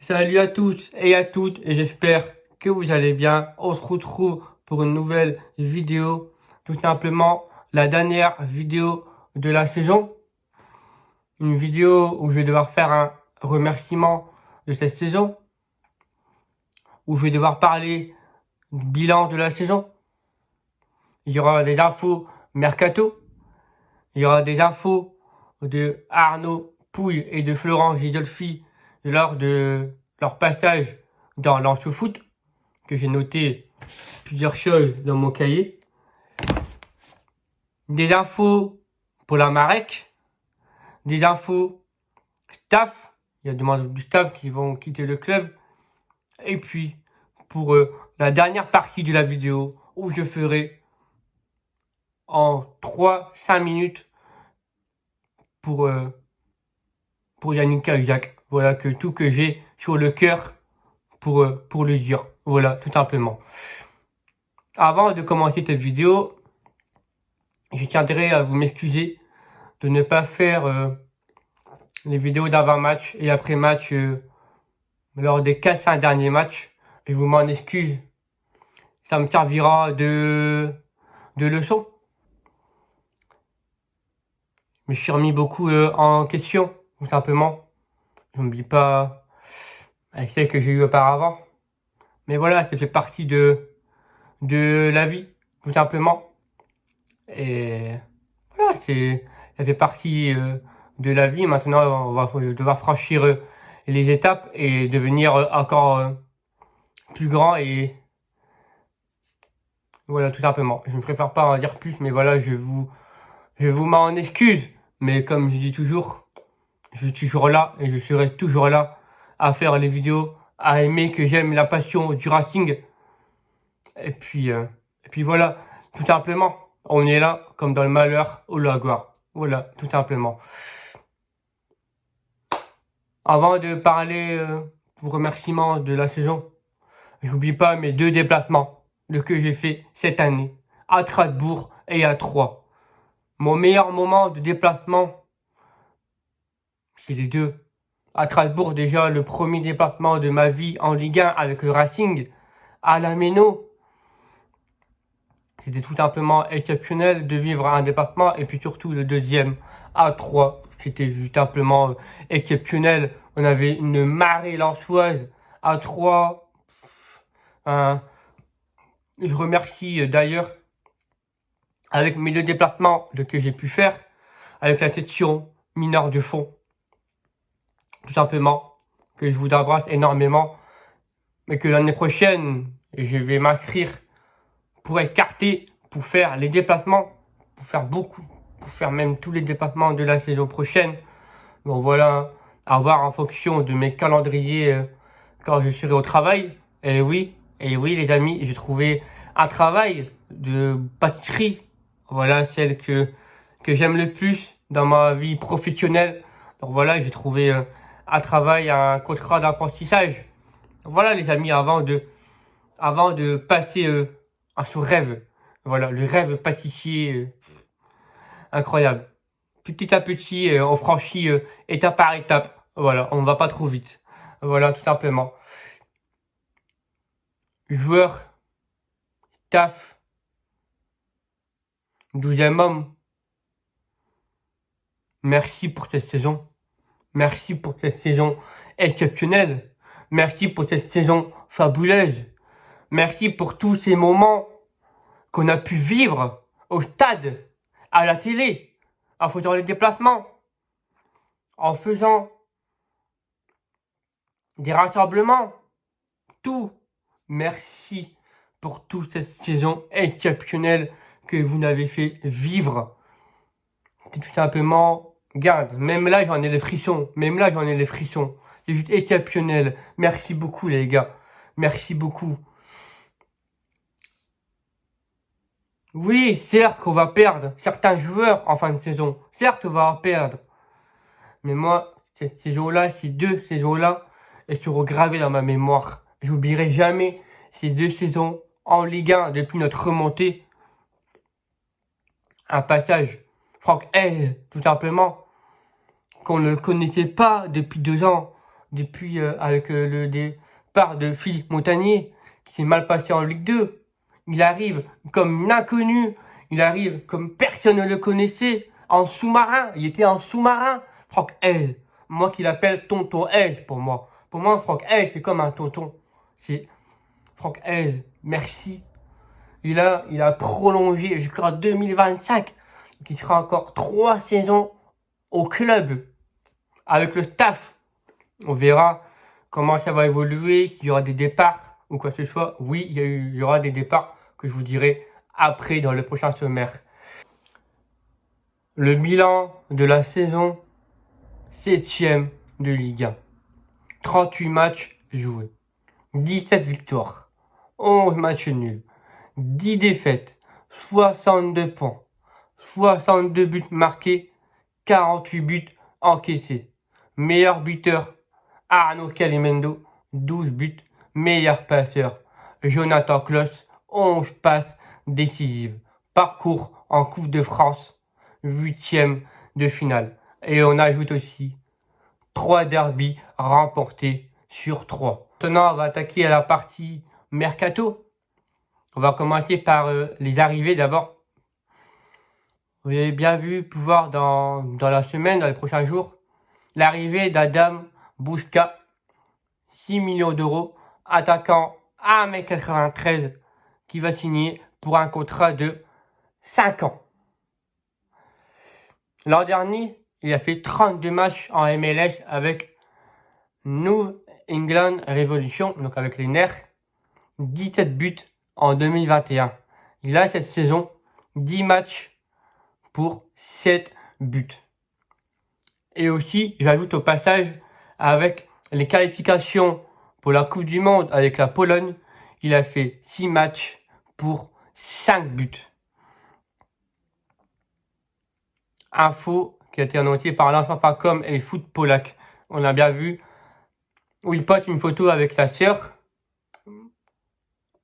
Salut à tous et à toutes, et j'espère que vous allez bien. On se retrouve pour une nouvelle vidéo, tout simplement la dernière vidéo de la saison. Une vidéo où je vais devoir faire un remerciement de cette saison, où je vais devoir parler du bilan de la saison. Il y aura des infos mercato, il y aura des infos de Arnaud Pouille et de Florent Ghisolfi lors de leur passage dans Lance Foot, que j'ai noté plusieurs choses dans mon cahier. Des infos pour la Marek, des infos staff, il y a des membres du staff qui vont quitter le club, et puis pour la dernière partie de la vidéo où je ferai en 3-5 minutes pour Yannick Cahuzac. Voilà que tout que j'ai sur le cœur pour le dire. Voilà, tout simplement. Avant de commencer cette vidéo, je tiendrai à vous m'excuser de ne pas faire les vidéos d'avant-match et après-match lors des 4-5 derniers matchs. Je vous m'en excuse. Ça me servira de leçon. Je me suis remis beaucoup en question, tout simplement. Je n'oublie pas celle que j'ai eue auparavant. Mais voilà, ça fait partie de la vie, tout simplement. Et voilà, ça fait partie de la vie. Maintenant, on va devoir franchir les étapes et devenir encore plus grand. Et voilà, tout simplement. Je ne préfère pas en dire plus, mais voilà, je vous m'en excuse. Mais comme je dis toujours, je suis toujours là et je serai toujours là à faire les vidéos, à aimer que j'aime la passion du Racing. Et puis voilà, tout simplement. On est là, comme dans le malheur ou la gloire. Voilà, tout simplement. Avant de parler pour remerciement de la saison, j'oublie pas mes 2 déplacements que j'ai fait cette année, à Strasbourg et à Troyes. Mon meilleur moment de déplacement, c'est les 2. À Strasbourg, déjà, le premier déplacement de ma vie en Ligue 1 avec le Racing, à la Méno. C'était tout simplement exceptionnel de vivre un déplacement, et puis surtout le deuxième à 3. C'était tout simplement exceptionnel. On avait une marée lensoise à 3. Je remercie d'ailleurs avec mes 2 déplacements que j'ai pu faire avec la section mineure de fond. Tout simplement que je vous embrasse énormément, mais que l'année prochaine je vais m'inscrire pour écarter, pour faire les déplacements, pour faire beaucoup, pour faire même tous les déplacements de la saison prochaine. Bon voilà, à voir en fonction de mes calendriers quand je serai au travail. Et oui les amis, j'ai trouvé un travail de pâtisserie. Voilà, celle que j'aime le plus dans ma vie professionnelle. Donc voilà, j'ai trouvé un travail, un contrat d'apprentissage. Voilà les amis, avant de passer à ce rêve. Voilà, le rêve pâtissier, incroyable. Petit à petit, on franchit étape par étape. Voilà, on ne va pas trop vite. Voilà, tout simplement. Joueur, taf, 12e homme. Merci pour cette saison. Merci pour cette saison exceptionnelle. Merci pour cette saison fabuleuse. Merci pour tous ces moments qu'on a pu vivre au stade, à la télé, en faisant les déplacements, en faisant des rassemblements, tout. Merci pour toute cette saison exceptionnelle que vous n'avez fait vivre. C'est tout simplement, regarde, même là j'en ai les frissons, C'est juste exceptionnel. Merci beaucoup les gars, merci beaucoup. Oui, certes qu'on va perdre certains joueurs en fin de saison, certes on va en perdre. Mais moi, cette saison-là, ces 2 saisons-là, elles seront gravées dans ma mémoire. J'oublierai jamais ces 2 saisons en Ligue 1 depuis notre remontée. Un passage, Franck Hez, tout simplement, qu'on ne connaissait pas depuis 2 ans. depuis avec le départ de Philippe Montagnier, qui s'est mal passé en Ligue 2. Il arrive comme une inconnue, il arrive comme personne ne le connaissait, en sous-marin, il était en sous-marin, Franck Hez. Moi qui l'appelle Tonton Hez pour moi. Pour moi, Franck Hez, c'est comme un tonton. C'est Franck Hez, merci. Il a prolongé jusqu'en 2025, qui sera encore 3 saisons au club, avec le staff. On verra comment ça va évoluer, s'il y aura des départs ou quoi que ce soit. Oui, il y aura des départs que je vous dirai après dans le prochain sommaire. Le bilan de la saison 7e de Ligue 1. 38 matchs joués. 17 victoires. 11 matchs nuls. 10 défaites. 62 points. 62 buts marqués. 48 buts encaissés. Meilleur buteur, Arnaud Calimendo, 12 buts. Meilleur passeur, Jonathan Klaus, 11 passes décisives. Parcours en Coupe de France, 8e de finale. Et on ajoute aussi 3 derbys remportés sur 3. Maintenant, on va attaquer à la partie mercato. On va commencer par les arrivées d'abord. Vous avez bien pu voir dans la semaine, dans les prochains jours, l'arrivée d'Adam Bouchka, 6 millions d'euros, attaquant 1m93, qui va signer pour un contrat de 5 ans. L'an dernier, il a fait 32 matchs en MLS avec New England Revolution, donc avec les Nerfs, 17 buts en 2021. Il a cette saison 10 matchs pour 7 buts. Et aussi, j'ajoute au passage, avec les qualifications pour la Coupe du Monde avec la Pologne, il a fait 6 matchs pour 5 buts. Info qui a été annoncée par l'Info.com et Foot Polak. On a bien vu où il poste une photo avec sa sœur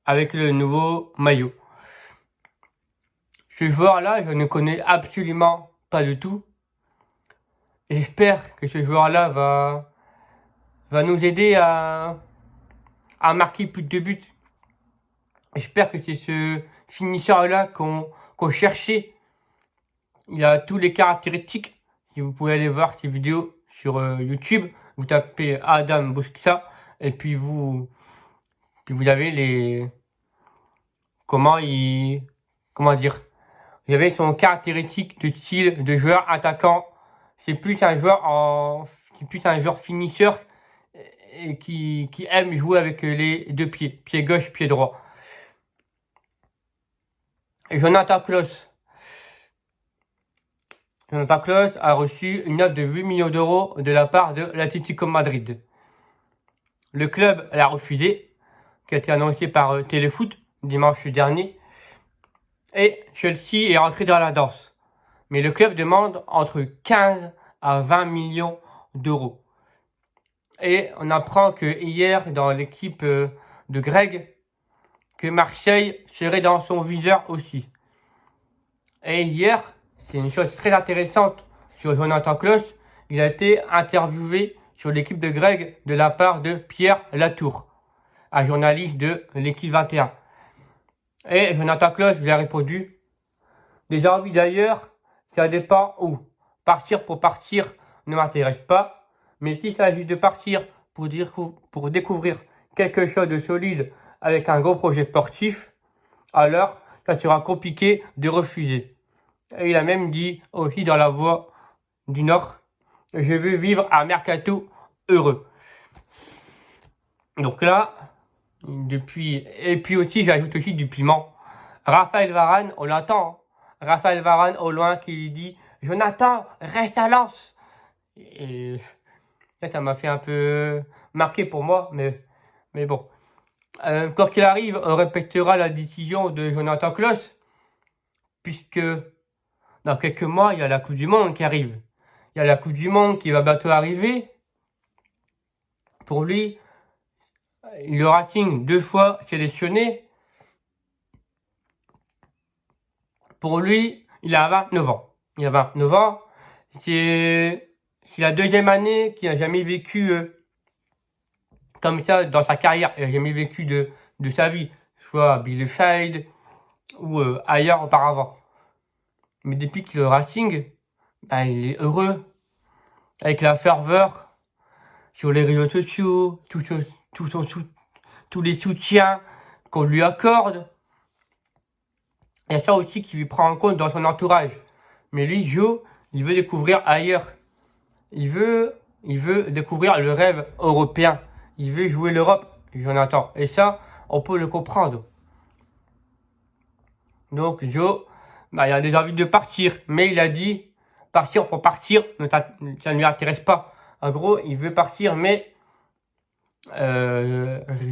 avec le nouveau maillot. Ce joueur-là, je ne connais absolument pas du tout. J'espère que ce joueur-là va nous aider à marquer plus de buts. J'espère que c'est ce finisseur-là qu'on cherchait. Il a tous les caractéristiques. Si vous pouvez aller voir ses vidéos sur YouTube, vous tapez Adam Bouchka et puis vous avez les comment dire. Vous avez son caractéristique de style de joueur attaquant. C'est plus un joueur finisseur et qui aime jouer avec les deux pieds, pied gauche, pied droit. Jonathan Klaus a reçu une offre de 8 millions d'euros de la part de l'Atlético Madrid. Le club l'a refusé, qui a été annoncé par Téléfoot dimanche dernier. Et Chelsea est rentré dans la danse. Mais le club demande entre 15 à 20 millions d'euros. Et on apprend que hier, dans l'équipe de Greg, que Marseille serait dans son viseur aussi. Et hier, c'est une chose très intéressante sur Jonathan Klaus, il a été interviewé sur l'équipe de Greg de la part de Pierre Latour, un journaliste de l'équipe 21. Et Jonathan Klaus lui a répondu: des envies d'ailleurs, ça dépend où. Partir pour partir ne m'intéresse pas, mais s'il s'agit de partir pour découvrir quelque chose de solide avec un gros projet sportif, alors ça sera compliqué de refuser. Et il a même dit aussi dans La Voix du Nord: je veux vivre un mercato heureux. Donc là, et puis aussi j'ajoute aussi du piment. Raphaël Varane, on l'entend, hein. Raphaël Varane au loin qui lui dit: Jonathan, reste à Lens. Et ça m'a fait un peu marquer pour moi, mais bon. Quoi qu'il arrive, on répétera la décision de Jonathan Klaus, puisque dans quelques mois, il y a la Coupe du Monde qui arrive. Il y a la Coupe du Monde qui va bientôt arriver. Pour lui, le Racing 2 fois sélectionné. Pour lui, il a 29 ans. Il a 29 ans. C'est la deuxième année qu'il n'a jamais vécu comme ça dans sa carrière. Il n'a jamais vécu de sa vie, soit à Bielefeld ou ailleurs auparavant. Mais depuis qu'il est au Racing, bah, il est heureux, avec la ferveur, sur les réseaux sociaux, tous les soutiens qu'on lui accorde. Il y a ça aussi qui lui prend en compte dans son entourage. Mais lui, Joe, il veut découvrir ailleurs. Il veut découvrir le rêve européen. Il veut jouer l'Europe, Jonathan. Et ça, on peut le comprendre. Donc, Joe, bah, il a des envies de partir. Mais il a dit, partir pour partir, ça ne lui intéresse pas. En gros, il veut partir, mais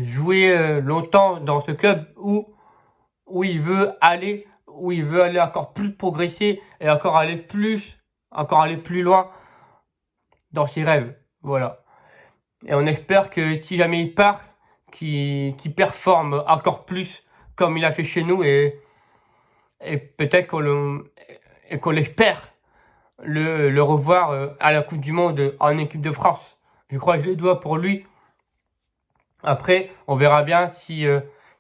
jouer longtemps dans ce club où il veut aller encore plus progresser et encore aller plus loin dans ses rêves. Voilà. Et on espère que si jamais il part, qu'il performe encore plus comme il a fait chez nous et peut-être qu'on l'espère le revoir à la Coupe du Monde en équipe de France. Je croise les doigts pour lui. Après, on verra bien si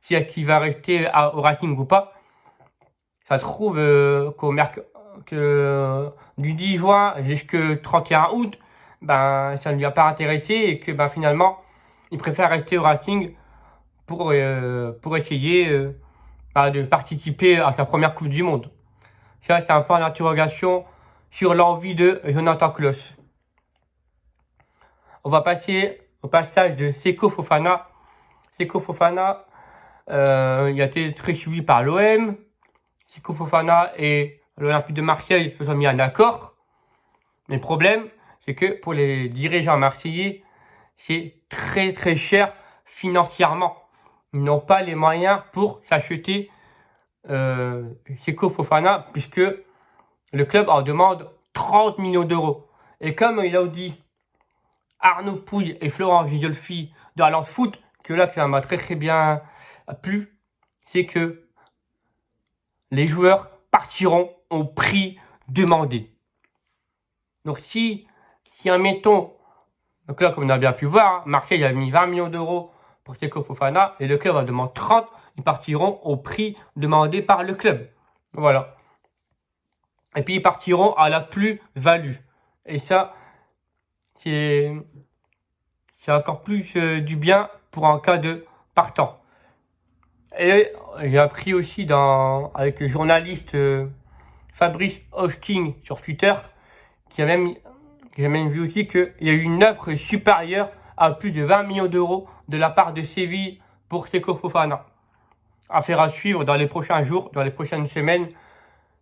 qui va rester au Racing ou pas. Ça trouve que du 10 juin jusqu'au 31 août, ben ça ne lui a pas intéressé et que ben finalement il préfère rester au Racing pour essayer de participer à sa première Coupe du Monde. Ça, c'est un point d'interrogation sur l'envie de Jonathan Klaus. On va passer au passage de Seko Fofana. Seko Fofana, il a été très suivi par l'OM. Seko Fofana et l'Olympique de Marseille se sont mis en accord. Mais le problème, c'est que pour les dirigeants marseillais, c'est très très cher financièrement. Ils n'ont pas les moyens pour s'acheter Seko Fofana, puisque le club en demande 30 millions d'euros. Et comme il a dit Arnaud Pouille et Florent Gigolfi dans Alliance Foot, que là, ça m'a très très bien plu, c'est que les joueurs partiront au prix demandé. Donc si admettons, donc là comme on a bien pu voir, Marseille a mis 20 millions d'euros pour Seko Fofana et le club en demande 30, ils partiront au prix demandé par le club. Voilà. Et puis ils partiront à la plus-value. Et ça, c'est encore plus du bien pour un cas de partant. Et j'ai appris aussi avec le journaliste Fabrice Hosking sur Twitter, qui a même vu aussi qu'il y a eu une offre supérieure à plus de 20 millions d'euros de la part de Séville pour Seko Fofana. Affaire à suivre dans les prochains jours, dans les prochaines semaines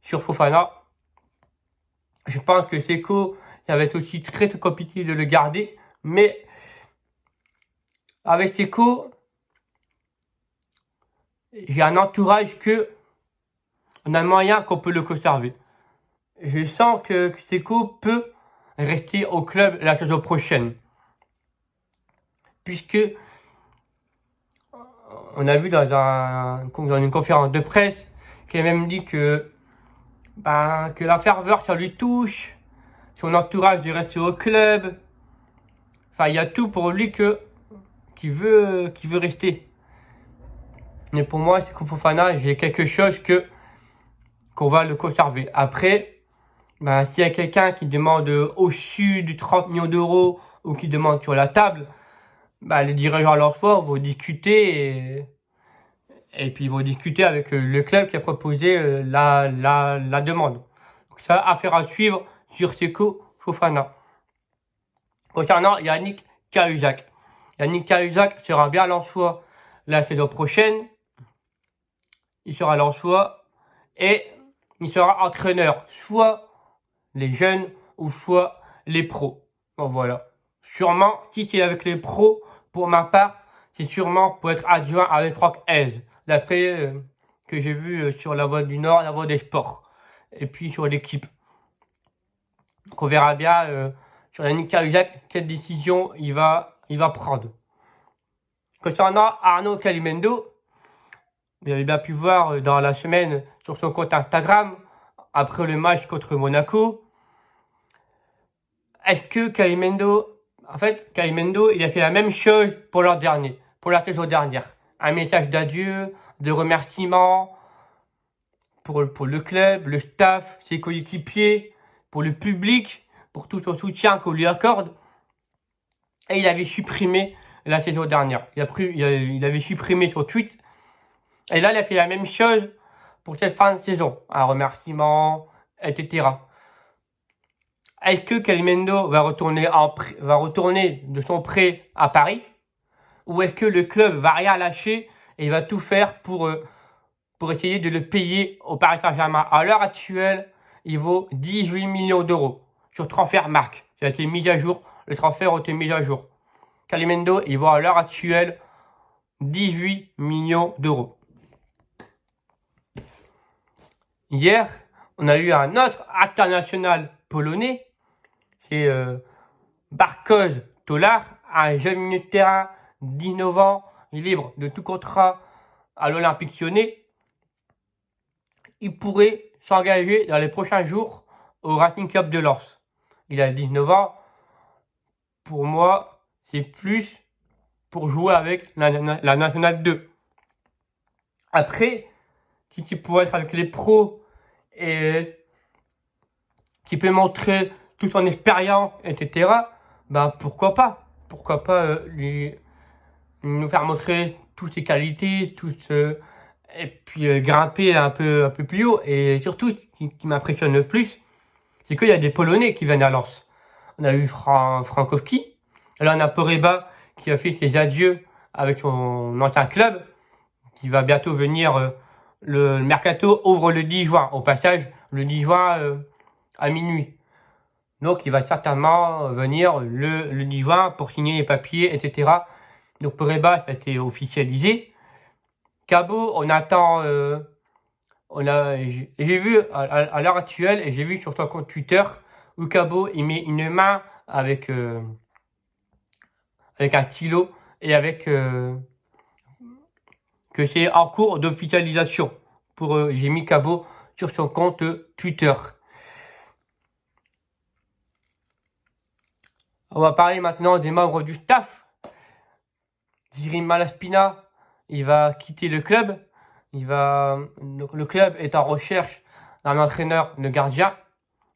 sur Fofana. Je pense que Seko, ça va être aussi très très compliqué de le garder, mais avec Seko, j'ai un entourage on a moyen qu'on peut le conserver. Je sens que Seko peut rester au club la saison prochaine. Puisque on a vu dans une conférence de presse qu'il a même dit que la ferveur ça lui touche, son entourage de rester au club. Enfin, il y a tout pour lui qui veut rester. Mais pour moi, Seko Fofana, j'ai quelque chose qu'on va le conserver. Après, s'il y a quelqu'un qui demande au-dessus de 30 millions d'euros ou qui demande sur la table, les dirigeants à leur fois vont discuter et puis ils vont discuter avec le club qui a proposé la demande. Donc ça, affaire à suivre sur Seko Fofana. Concernant Yannick Cahuzac. Yannick Cahuzac sera bien à l'Ansois la saison prochaine. Il sera à l'Ansois et il sera entraîneur, soit les jeunes ou soit les pros. Bon voilà. Sûrement, si c'est avec les pros, pour ma part, c'est sûrement pour être adjoint avec Franck Hez, d'après que j'ai vu sur La Voix du Nord, La Voix des Sports, et puis sur l'équipe. Donc on verra bien sur Yannick Cahuzac quelle décision il va prendre. Concernant Arnaud Calimendo, vous avez bien pu voir dans la semaine sur son compte Instagram, après le match contre Monaco, est-ce que Calimendo En fait, Kalimundo, il a fait la même chose pour l'an dernier, pour la saison dernière. Un message d'adieu, de remerciement pour le club, le staff, ses coéquipiers, pour le public, pour tout son soutien qu'on lui accorde. Et il avait supprimé la saison dernière. Il avait supprimé son tweet. Et là, il a fait la même chose pour cette fin de saison. Un remerciement, etc. Est-ce que Kalimundo va retourner de son prêt à Paris? Ou est-ce que le club va rien lâcher et il va tout faire pour essayer de le payer au Paris Saint-Germain? À l'heure actuelle, il vaut 18 millions d'euros sur Transfermarkt. Ça a été mis à jour. Le transfert a été mis à jour. Kalimundo, il vaut à l'heure actuelle 18 millions d'euros. Hier, on a eu un autre international polonais. C'est Bartosz Tolar, un jeune milieu de terrain, 19 ans, libre de tout contrat à l'Olympique Lyonnais. Il pourrait s'engager dans les prochains jours au Racing Club de Lens. Il a 19 ans. Pour moi, c'est plus pour jouer avec la Nationale 2. Après, si tu pourrais être avec les pros et qui peut montrer toute son expérience, etc., ben pourquoi pas? Pourquoi pas nous faire montrer toutes ses qualités, et puis grimper un peu plus haut. Et surtout, ce qui m'impressionne le plus, c'est qu'il y a des Polonais qui viennent à Lens. On a eu Frankowski, là on a Poreba qui a fait ses adieux avec son ancien club, qui va bientôt venir. Le mercato ouvre le 10 juin. Au passage, le 10 juin à minuit. Donc il va certainement venir le 10 juin pour signer les papiers, etc. Donc Poreba, ça a été officialisé. Cabot, on attend. J'ai vu à l'heure actuelle, et j'ai vu sur son compte Twitter, où Cabot il met une main avec un stylo et avec que c'est en cours d'officialisation. J'ai mis Cabot sur son compte Twitter. On va parler maintenant des membres du staff. Jiří Malaspina, il va quitter le club. Donc le club est en recherche d'un entraîneur de gardien.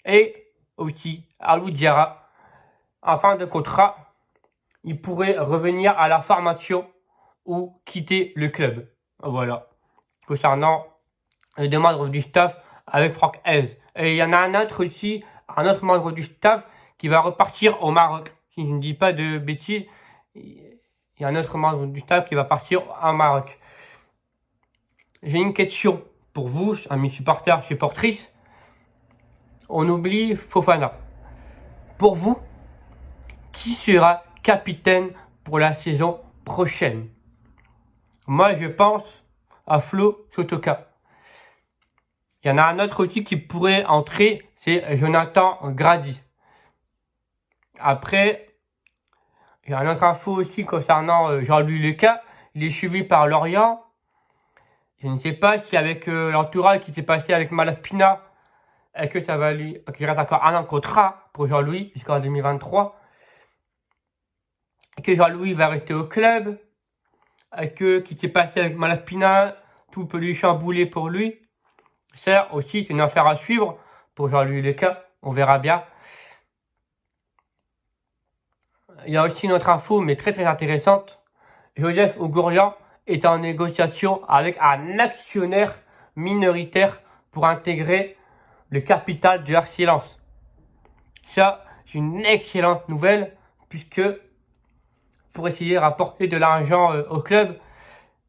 Et aussi, Alou Diarra, en fin de contrat, il pourrait revenir à la formation ou quitter le club. Voilà. Concernant les deux membres du staff avec Franck Hez. Et il y en a un autre aussi, un autre membre du staff qui va repartir au Maroc. Si je ne dis pas de bêtises, il y a un autre membre du staff qui va partir au Maroc. J'ai une question pour vous, amis supporters, supportrices. On oublie Fofana. Pour vous, qui sera capitaine pour la saison prochaine? Moi, je pense à Flo Sotoka. Il y en a un autre aussi qui pourrait entrer, c'est Jonathan Grady. Après, il y a une autre info aussi concernant Jean-Louis Leca. Il est suivi par Lorient. Je ne sais pas si avec l'entourage qui s'est passé avec Malaspina, est-ce que ça va lui... Parce qu'il reste encore un an de contrat pour Jean-Louis jusqu'en 2023. Est-ce que Jean-Louis va rester au club? Est-ce que ce qui s'est passé avec Malaspina, tout peut lui chambouler pour lui? Ça aussi, c'est une affaire à suivre pour Jean-Louis Leca. On verra bien. Il y a aussi une autre info, mais très très intéressante. Joseph Ogourian est en négociation avec un actionnaire minoritaire pour intégrer le capital du RC Lens. Ça, c'est une excellente nouvelle, puisque pour essayer de rapporter de l'argent au club,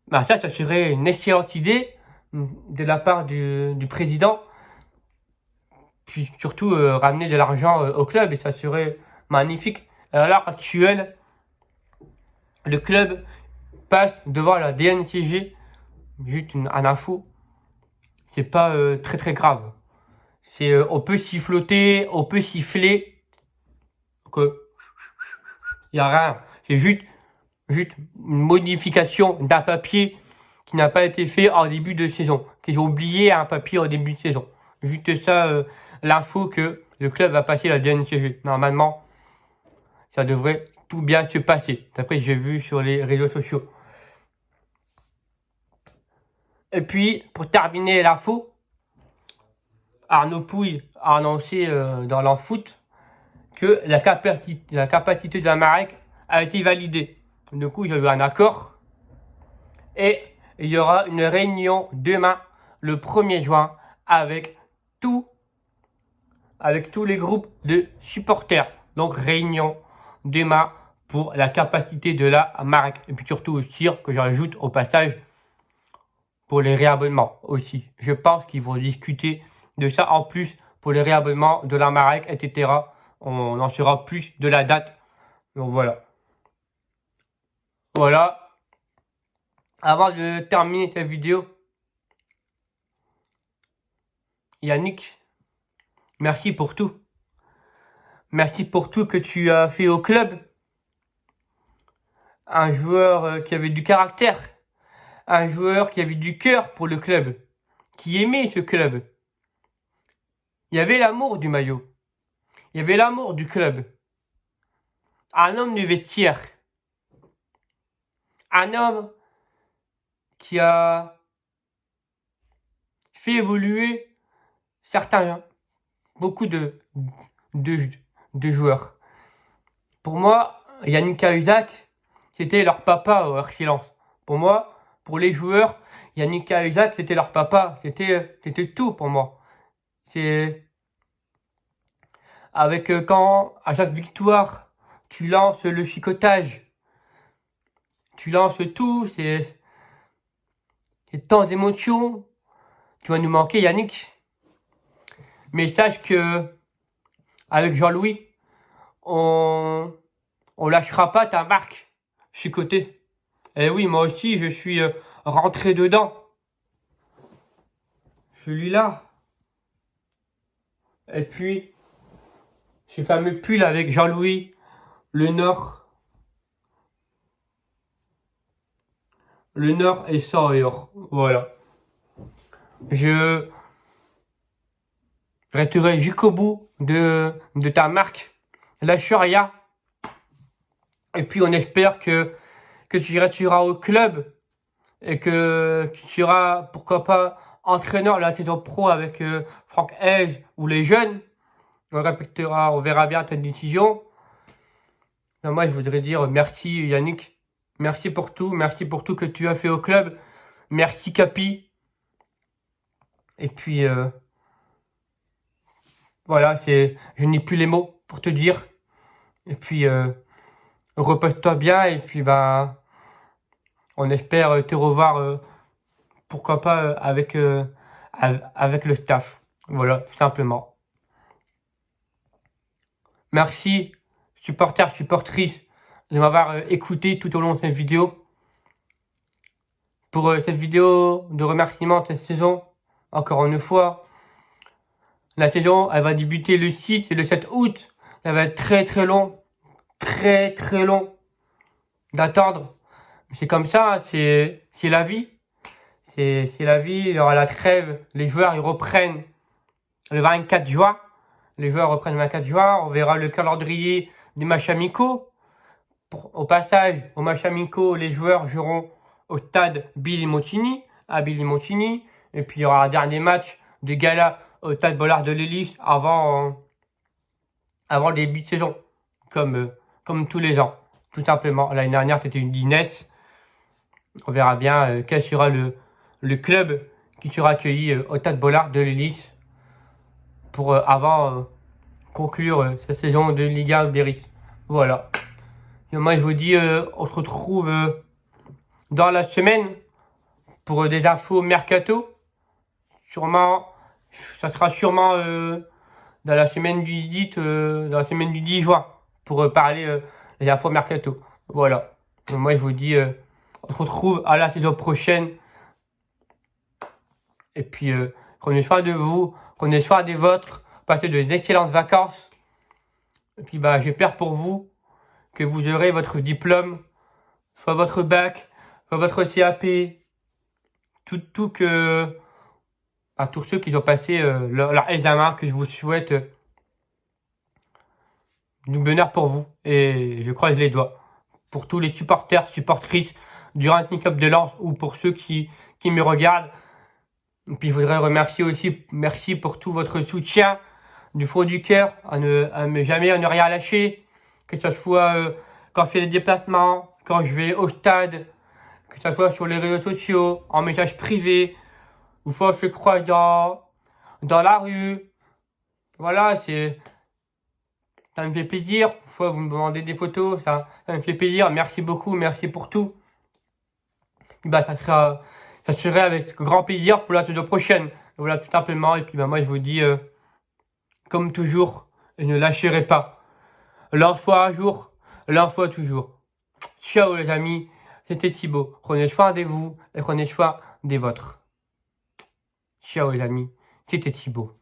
ben ça serait une excellente idée de la part du président. Puis surtout ramener de l'argent au club, et ça serait magnifique. À l'heure actuelle, le club passe devant la DNCG. Juste un info, c'est pas très très grave. On peut siffloter, on peut siffler, il y a rien. C'est juste une modification d'un papier qui n'a pas été fait en début de saison, qu'ils ont oublié un papier en début de saison. Juste ça, l'info que le club va passer la DNCG. Normalement, ça devrait tout bien se passer, d'après ce que j'ai vu sur les réseaux sociaux. Et puis, pour terminer l'info, Arnaud Pouille a annoncé dans l'enfoot que la capacité de la Marek a été validée. Du coup, il y a eu un accord et il y aura une réunion demain, le 1er juin, avec tous les groupes de supporters. Donc, réunion demain pour la capacité de la Marek. Et puis surtout aussi, que j'ajoute au passage, pour les réabonnements aussi. Je pense qu'ils vont discuter de ça en plus pour les réabonnements de la Marek, etc. On en saura plus de la date. Donc voilà. Voilà. Avant de terminer cette vidéo, Yannick, merci pour tout. Merci pour tout que tu as fait au club. Un joueur qui avait du caractère. Un joueur qui avait du cœur pour le club. Qui aimait ce club. Il y avait l'amour du maillot. Il y avait l'amour du club. Un homme du vestiaire. Un homme qui a fait évoluer beaucoup de joueurs. Pour moi, Yannick Cahuzac, c'était leur papa au silence. Pour moi, pour les joueurs, Yannick Cahuzac, c'était leur papa. C'était tout pour moi. C'est avec quand à chaque victoire, tu lances le chicotage, tu lances tout, c'est tant d'émotions. Tu vas nous manquer, Yannick. Mais sache que avec Jean-Louis, on lâchera pas ta marque chicoté. Et oui, moi aussi, je suis rentré dedans. Celui-là. Et puis, ce fameux pull avec Jean-Louis, le Nord est sans et or. Voilà. Je resterai jusqu'au bout de ta marque. Lâche rien. Et puis, on espère que tu resteras au club et que tu seras, pourquoi pas, entraîneur de la saison pro avec Franck Hege ou les jeunes. On verra bien ta décision. Mais moi, je voudrais dire merci Yannick. Merci pour tout que tu as fait au club. Merci Capi. Et puis, voilà, je n'ai plus les mots pour te dire. Et puis, repose-toi bien. Et puis, on espère te revoir, pourquoi pas, avec le staff. Voilà, tout simplement. Merci, supporters, supportrices, de m'avoir écouté tout au long de cette vidéo. Pour cette vidéo de remerciement de cette saison, encore une fois, la saison, elle va débuter le 6 et le 7 août. Elle va être très long d'attendre. C'est comme ça, c'est la vie. C'est la vie, il y aura la trêve, les joueurs ils reprennent le 24 juin. Les joueurs reprennent le 24 juin, on verra le calendrier des matchs amicaux. Au passage, aux matchs amicaux, les joueurs joueront au stade Billy Montini, à Billy Montini. Et puis il y aura un dernier match de gala au stade Bollard de l'Hélice avant le début de saison, comme tous les ans, tout simplement. L'année dernière, c'était une dinesse. On verra bien quel sera le club qui sera accueilli au stade Bollard de l'Hélice pour avant conclure cette saison de Ligue 1 Berry. Voilà. Et moi, je vous dis, on se retrouve dans la semaine pour des infos mercato. Ça sera sûrement dans la semaine du 10 juin pour parler des infos mercato. Voilà. Et moi, je vous dis, on se retrouve à la saison prochaine. Et puis, prenez soin de vous, prenez soin des vôtres, passez d'excellentes vacances. Et puis, j'espère pour vous que vous aurez votre diplôme, soit votre bac, soit votre CAP, tous ceux qui ont passé leur examen, que je vous souhaite du bonheur pour vous. Et je croise les doigts. Pour tous les supporters, supportrices du Racing Club de Lens ou pour ceux qui me regardent. Et puis je voudrais remercier aussi, merci pour tout votre soutien du fond du cœur, à ne rien lâcher, que ce soit quand je fais des déplacements, quand je vais au stade, que ce soit sur les réseaux sociaux, en message privé, ou fois je croise dans la rue. Voilà, ça me fait plaisir. Fois vous me demandez des photos, ça me fait plaisir. Merci beaucoup, merci pour tout. Et bah, ça serait avec grand plaisir pour la saison prochaine. Voilà, tout simplement. Et puis bah, moi je vous dis, comme toujours, ne lâcherez pas. L'un fois un jour, l'un fois toujours. Ciao les amis, c'était Thibaut. Prenez soin de vous et prenez soin des vôtres. Ciao les amis, c'était Thibaut.